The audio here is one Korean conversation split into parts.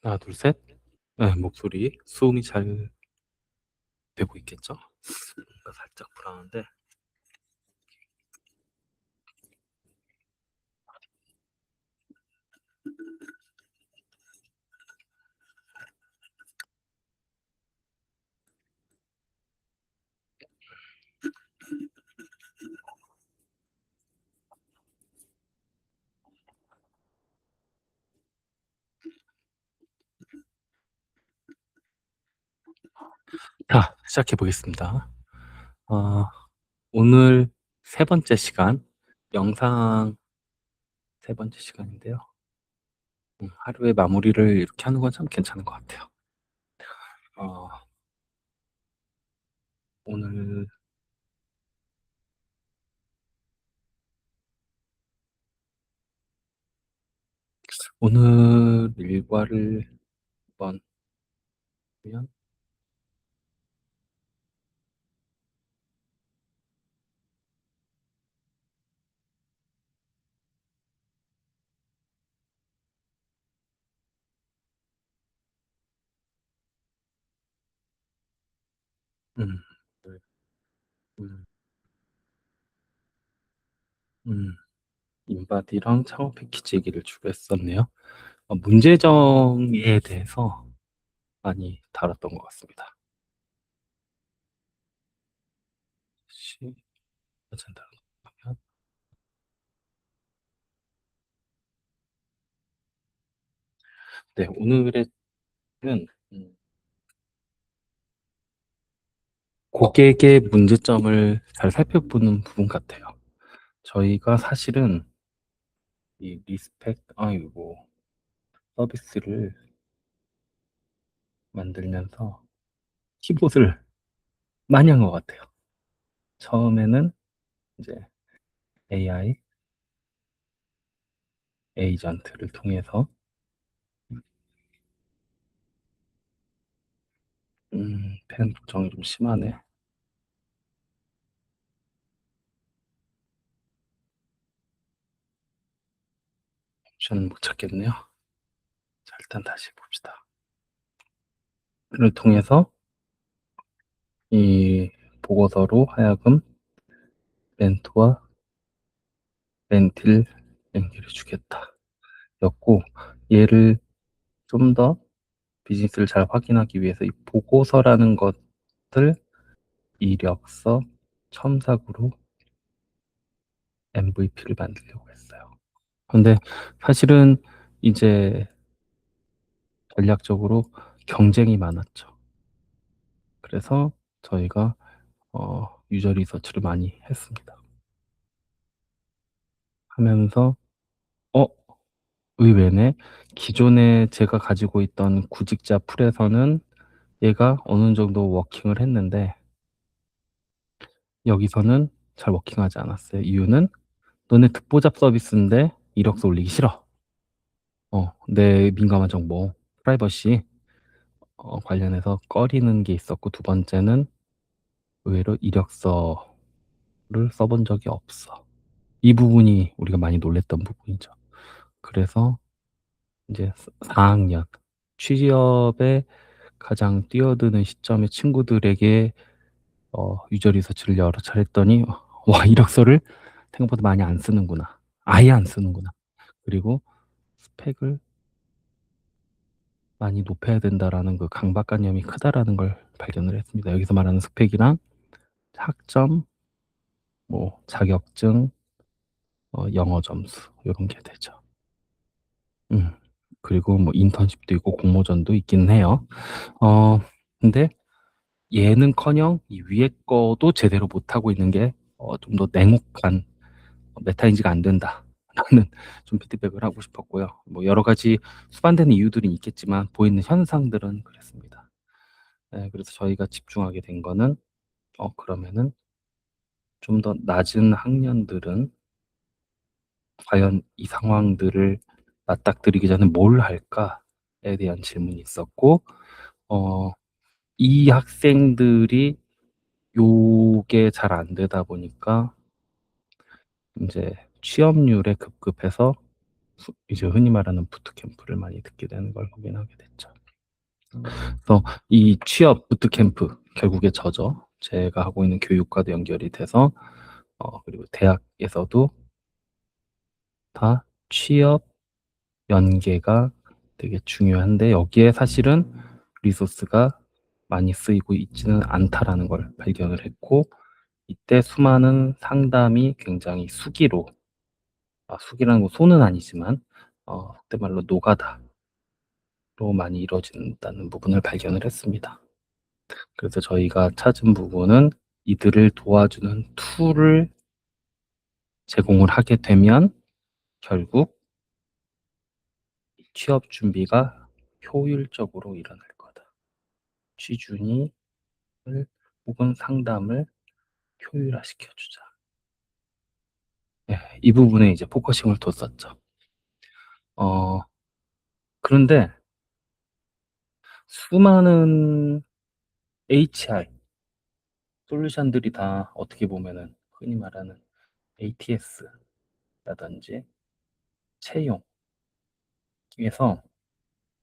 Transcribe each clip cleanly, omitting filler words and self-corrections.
하나, 둘, 셋. 네, 목소리, 수음이 잘 되고 있겠죠? 뭔가 살짝 불안한데. 자, 시작해 보겠습니다. 어, 오늘 세 번째 시간, 영상 세 번째 시간인데요. 하루의 마무리를 이렇게 하는 건 참 괜찮은 것 같아요. 어, 오늘, 오늘 일과를 한번 보면, 음, 네, 음, 음, 인바디랑 창업 패키지 얘기를 주로 했었네요. 문제정에 대해서 많이 다뤘던 것 같습니다. 시, 어젠다 하면, 네, 오늘의 는 고객의 문제점을 잘 살펴보는 부분 같아요. 저희가 사실은 이 리스펙, 아이고, 서비스를 만들면서 키보드를 많이 한 것 같아요. 처음에는 이제 AI 에이전트를 통해서 펜 조정이 좀 심하네. 옵션은 못 찾겠네요. 자, 일단 다시 봅시다. 를 통해서 이 보고서로 하여금 렌트와 렌틸 연결해 주겠다. 였고, 얘를 좀 더 비즈니스를 잘 확인하기 위해서 이 보고서라는 것을 이력서 첨삭으로 MVP를 만들려고 했어요. 근데 사실은 이제 전략적으로 경쟁이 많았죠. 그래서 저희가 유저 리서치를 많이 했습니다. 하면서 어 의외네. 기존에 제가 가지고 있던 구직자 풀에서는 얘가 어느 정도 워킹을 했는데 여기서는 잘 워킹하지 않았어요. 이유는 너네 듣보잡 서비스인데 이력서 올리기 싫어. 내 민감한 정보, 프라이버시 관련해서 꺼리는 게 있었고, 두 번째는 의외로 이력서를 써본 적이 없어. 이 부분이 우리가 많이 놀랬던 부분이죠. 그래서 이제 4학년 취업에 가장 뛰어드는 시점의 친구들에게 유저 리서치를 여러 차례 했더니 와, 이력서를 생각보다 많이 안 쓰는구나. 아예 안 쓰는구나. 그리고 스펙을 많이 높여야 된다라는 그 강박관념이 크다라는 걸 발견을 했습니다. 여기서 말하는 스펙이랑 학점, 뭐 자격증, 영어 점수 요런 게 되죠. 음. 그리고 뭐 인턴십도 있고 공모전도 있긴 해요. 근데 얘는커녕 이 위에 거도 제대로 못하고 있는 게 좀 더 냉혹한 메타인지가 안 된다라는 좀 피드백을 하고 싶었고요. 뭐 여러 가지 수반되는 이유들은 있겠지만 보이는 현상들은 그랬습니다. 네, 그래서 저희가 집중하게 된 거는 그러면은 좀 더 낮은 학년들은 과연 이 상황들을 맞닥뜨리기 전에 뭘 할까에 대한 질문이 있었고, 어, 이 학생들이 요게 잘 안 되다 보니까 이제 취업률에 급급해서 이제 흔히 말하는 부트캠프를 많이 듣게 되는 걸 보긴 하게 됐죠. 그래서 이 취업 부트캠프 결국에 저죠. 제가 하고 있는 교육과도 연결이 돼서 그리고 대학에서도 다 취업 연계가 되게 중요한데 여기에 사실은 리소스가 많이 쓰이고 있지는 않다라는 걸 발견을 했고 이때 수많은 상담이 굉장히 수기로 수기라는 건 소는 아니지만 속된 말로 노가다로 많이 이루어진다는 부분을 발견을 했습니다. 그래서 저희가 찾은 부분은 이들을 도와주는 툴을 제공을 하게 되면 결국 취업 준비가 효율적으로 일어날 거다. 취준이 혹은 상담을 효율화시켜 주자. 예, 이 부분에 이제 포커싱을 뒀었죠. 어, 그런데 수많은 HR 솔루션들이 다 어떻게 보면은 흔히 말하는 ATS라든지 채용에서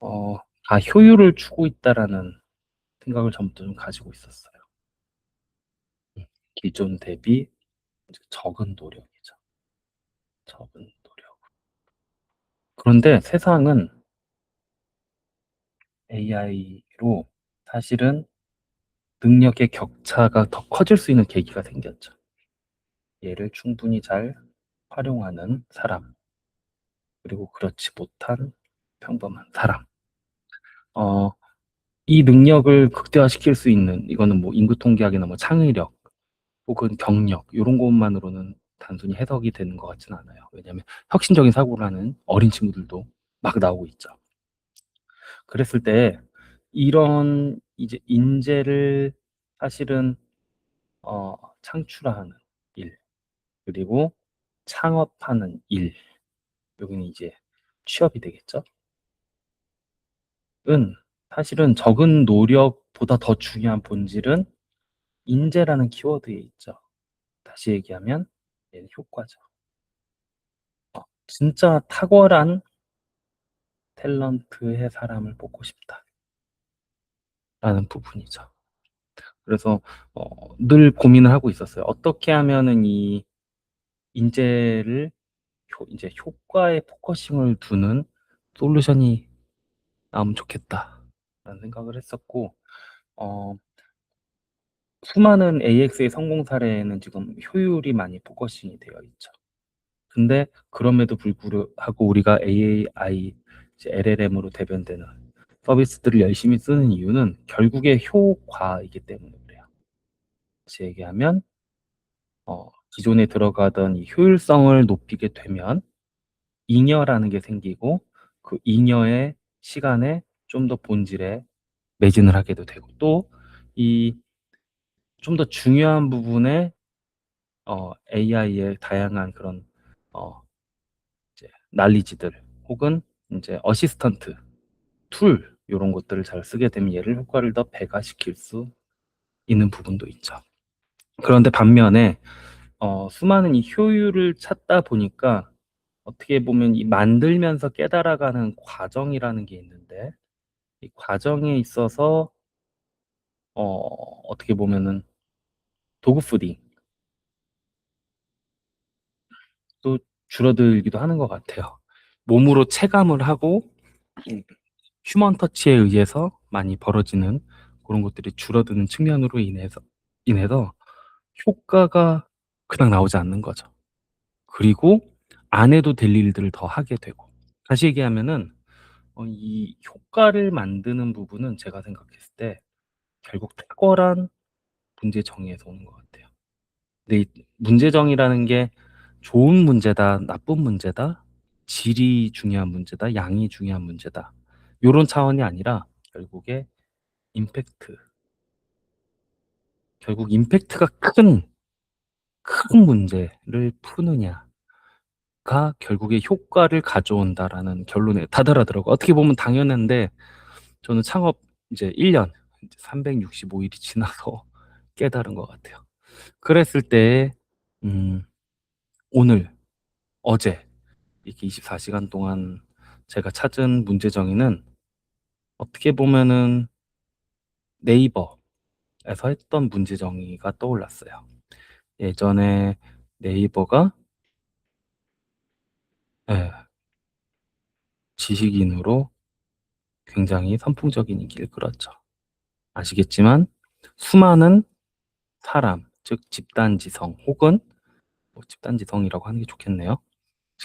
어, 다 효율을 추구 있다라는 생각을 전부터 좀 가지고 있었어요. 기존 대비 적은 노력이죠. 적은 노력. 그런데 세상은 AI로 사실은 능력의 격차가 더 커질 수 있는 계기가 생겼죠. 얘를 충분히 잘 활용하는 사람, 그리고 그렇지 못한 평범한 사람. 어, 이 능력을 극대화시킬 수 있는, 이거는 뭐 인구 통계학이나 뭐 창의력, 혹은 경력, 이런 것만으로는 단순히 해석이 되는 것 같지는 않아요. 왜냐하면 혁신적인 사고를 하는 어린 친구들도 막 나오고 있죠. 그랬을 때, 이런 이제 인재를 사실은 창출하는 일, 그리고 창업하는 일, 여기는 이제 취업이 되겠죠. 은 사실은 적은 노력보다 더 중요한 본질은 인재라는 키워드에 있죠. 다시 얘기하면 얘는 효과죠. 진짜 탁월한 탤런트의 사람을 뽑고 싶다라는 부분이죠. 그래서 늘 고민을 하고 있었어요. 어떻게 하면은 이 인재를 이제 효과에 포커싱을 두는 솔루션이 나오면 좋겠다라는 생각을 했었고, 어, 수많은 AX의 성공 사례에는 지금 효율이 많이 포커싱이 되어 있죠. 근데 그럼에도 불구하고 우리가 AI, 이제 LLM으로 대변되는 서비스들을 열심히 쓰는 이유는 결국에 효과이기 때문에 그래요. 다시 얘기하면 기존에 들어가던 이 효율성을 높이게 되면 잉여라는 게 생기고 그 잉여의 시간에 좀 더 본질에 매진을 하게도 되고 또 이 좀 더 중요한 부분에 AI의 다양한 그런 어, 이제 난리지들 혹은 이제 어시스턴트 툴 이런 것들을 잘 쓰게 되면 얘를 효과를 더 배가시킬 수 있는 부분도 있죠. 그런데 반면에 수많은 이 효율을 찾다 보니까 어떻게 보면 이 만들면서 깨달아가는 과정이라는 게 있는데 이 과정에 있어서 어떻게 보면은 도그푸딩 또 줄어들기도 하는 것 같아요. 몸으로 체감을 하고 휴먼 터치에 의해서 많이 벌어지는 그런 것들이 줄어드는 측면으로 인해서 효과가 그냥 나오지 않는 거죠. 그리고 안 해도 될 일들을 더 하게 되고. 다시 얘기하면은 이 효과를 만드는 부분은 제가 생각했을 때 결국 탁월한 문제 정의에서 오는 것 같아요. 근데 이 문제정의라는 게 좋은 문제다, 나쁜 문제다, 질이 중요한 문제다, 양이 중요한 문제다. 요런 차원이 아니라 결국에 임팩트. 결국 임팩트가 큰 문제를 푸느냐가 결국에 효과를 가져온다라는 결론에 다다르더라고요. 어떻게 보면 당연한데 저는 창업 이제 1년, 365일이 지나서 깨달은 것 같아요. 그랬을 때, 오늘, 어제 이렇게 24시간 동안 제가 찾은 문제 정의는 어떻게 보면은 네이버에서 했던 문제 정의가 떠올랐어요. 예전에 네이버가 예, 지식인으로 굉장히 선풍적인 인기를 끌었죠. 아시겠지만 수많은 사람, 즉 집단지성 혹은 뭐 집단지성이라고 하는 게 좋겠네요.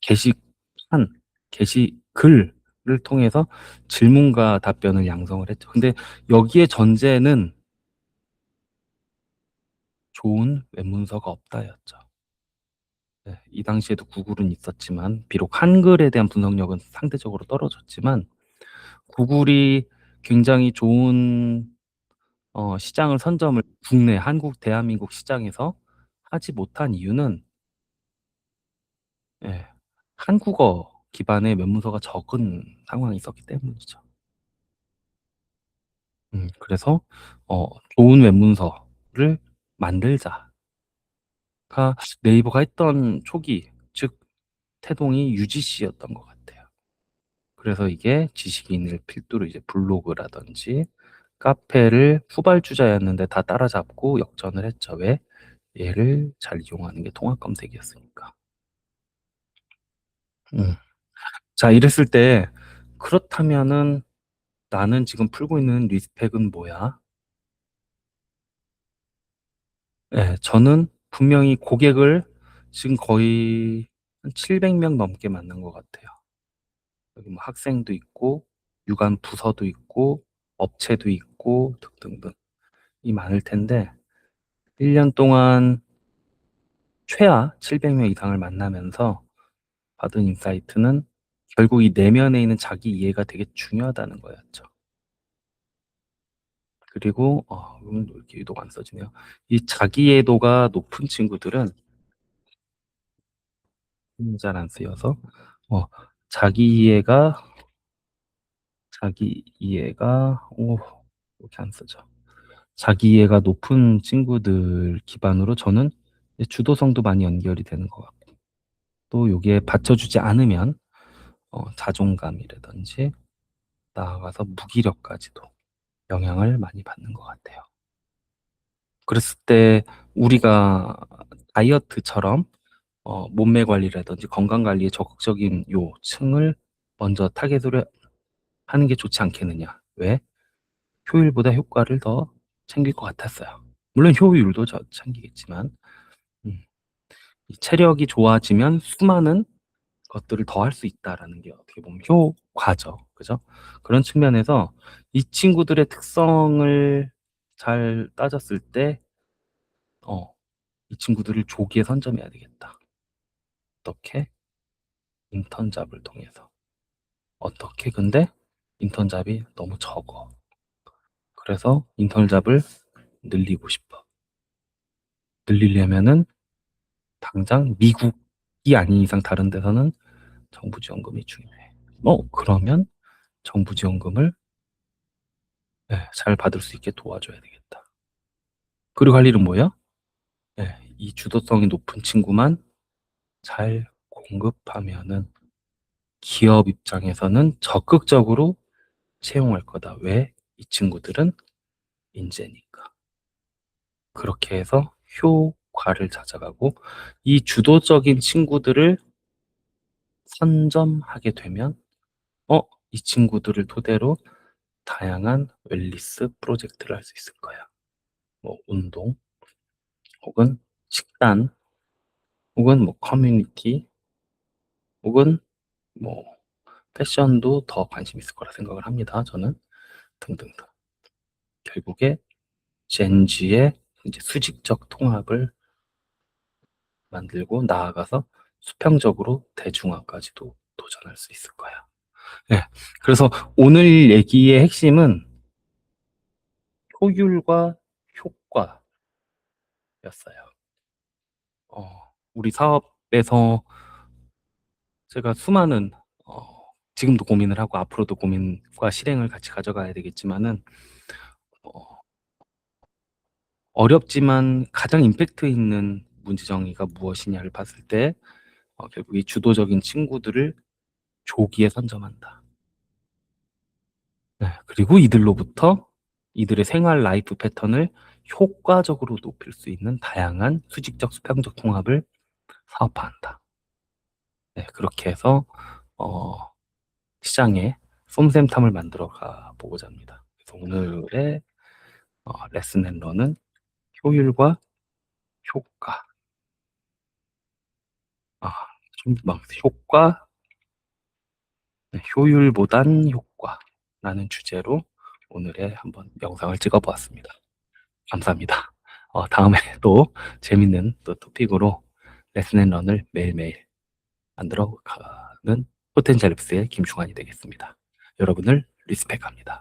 게시판, 게시글을 통해서 질문과 답변을 양성을 했죠. 근데 여기에 전제는 좋은 웹문서가 없다였죠. 네, 이 당시에도 구글은 있었지만 비록 한글에 대한 분석력은 상대적으로 떨어졌지만 구글이 굉장히 좋은 시장을 선점을 국내 한국 대한민국 시장에서 하지 못한 이유는 예, 한국어 기반의 면문서가 적은 상황이 있었기 때문이죠. 그래서 어 좋은 웹문서를 만들자가 네이버가 했던 초기 즉 태동이 UGC였던 것 같아요. 그래서 이게 지식인을 필두로 이제 블로그라든지 카페를 후발주자였는데 다 따라잡고 역전을 했죠. 왜? 얘를 잘 이용하는 게 통합 검색이었으니까. 음. 자, 이랬을 때 그렇다면은 나는 지금 풀고 있는 리스펙은 뭐야? 예, 저는 분명히 고객을 지금 거의 한 700명 넘게 만난 것 같아요. 여기 뭐 학생도 있고, 유관 부서도 있고, 업체도 있고, 등등등. 이 많을 텐데, 1년 동안 최하 700명 이상을 만나면서 받은 인사이트는 결국 이 내면에 있는 자기 이해가 되게 중요하다는 거였죠. 그리고, 왜 이렇게 유도가 안 써지네요. 이 자기 이해도가 높은 친구들은 잘 안 쓰여서, 어, 자기 이해가, 자기 이해가, 이렇게 안 쓰죠. 자기 이해가 높은 친구들 기반으로 저는 주도성도 많이 연결이 되는 것 같고, 또 여기에 받쳐주지 않으면, 자존감이라든지, 나아가서 무기력까지도 영향을 많이 받는 것 같아요. 그랬을 때 우리가 다이어트처럼 몸매 관리라든지 건강 관리에 적극적인 요 층을 먼저 타겟으로 하는 게 좋지 않겠느냐. 왜? 효율보다 효과를 더 챙길 것 같았어요. 물론 효율도 챙기겠지만, 음, 이 체력이 좋아지면 수많은 것들을 더 할 수 있다라는 게 어떻게 보면 효과죠. 그죠? 그런 측면에서 이 친구들의 특성을 잘 따졌을 때, 어, 이 친구들을 조기에 선점해야 되겠다. 어떻게? 인턴 잡을 통해서. 어떻게? 근데 인턴 잡이 너무 적어. 그래서 인턴 잡을 늘리고 싶어. 늘리려면은 당장 미국이 아닌 이상 다른 데서는 정부 지원금이 중요해. 그러면 정부 지원금을 잘 받을 수 있게 도와줘야 되겠다. 그리고 할 일은 뭐예요? 이 주도성이 높은 친구만 잘 공급하면은 기업 입장에서는 적극적으로 채용할 거다. 왜? 이 친구들은 인재니까. 그렇게 해서 효과를 찾아가고 이 주도적인 친구들을 선점하게 되면 이 친구들을 토대로 다양한 웰니스 프로젝트를 할 수 있을 거야. 뭐 운동 혹은 식단 혹은 뭐 커뮤니티 혹은 뭐 패션도 더 관심 있을 거라 생각을 합니다. 저는 등등등. 결국에 젠지의 이제 수직적 통합을 만들고 나아가서 수평적으로 대중화까지도 도전할 수 있을 거야. 네. 그래서 오늘 얘기의 핵심은 효율과 효과였어요. 우리 사업에서 제가 수많은 지금도 고민을 하고 앞으로도 고민과 실행을 같이 가져가야 되겠지만은 어, 어렵지만 가장 임팩트 있는 문제 정의가 무엇이냐를 봤을 때 결국 이 주도적인 친구들을 조기에 선점한다. 네, 그리고 이들로부터 이들의 생활 라이프 패턴을 효과적으로 높일 수 있는 다양한 수직적 수평적 통합을 사업화한다. 네, 그렇게 해서 어, 시장에 솜샘탐을 만들어 가 보고자 합니다. 그래서 오늘의 레슨 앤 런은 효율과 효과, 아, 좀 막 효과, 네, 효율보단 효과라는 주제로 오늘의 한번 영상을 찍어 보았습니다. 감사합니다. 다음에 또 재밌는 또 토픽으로 레슨 앤 런을 매일매일 만들어 가는 포텐셜 랩스의 김충환이 되겠습니다. 여러분을 리스펙합니다.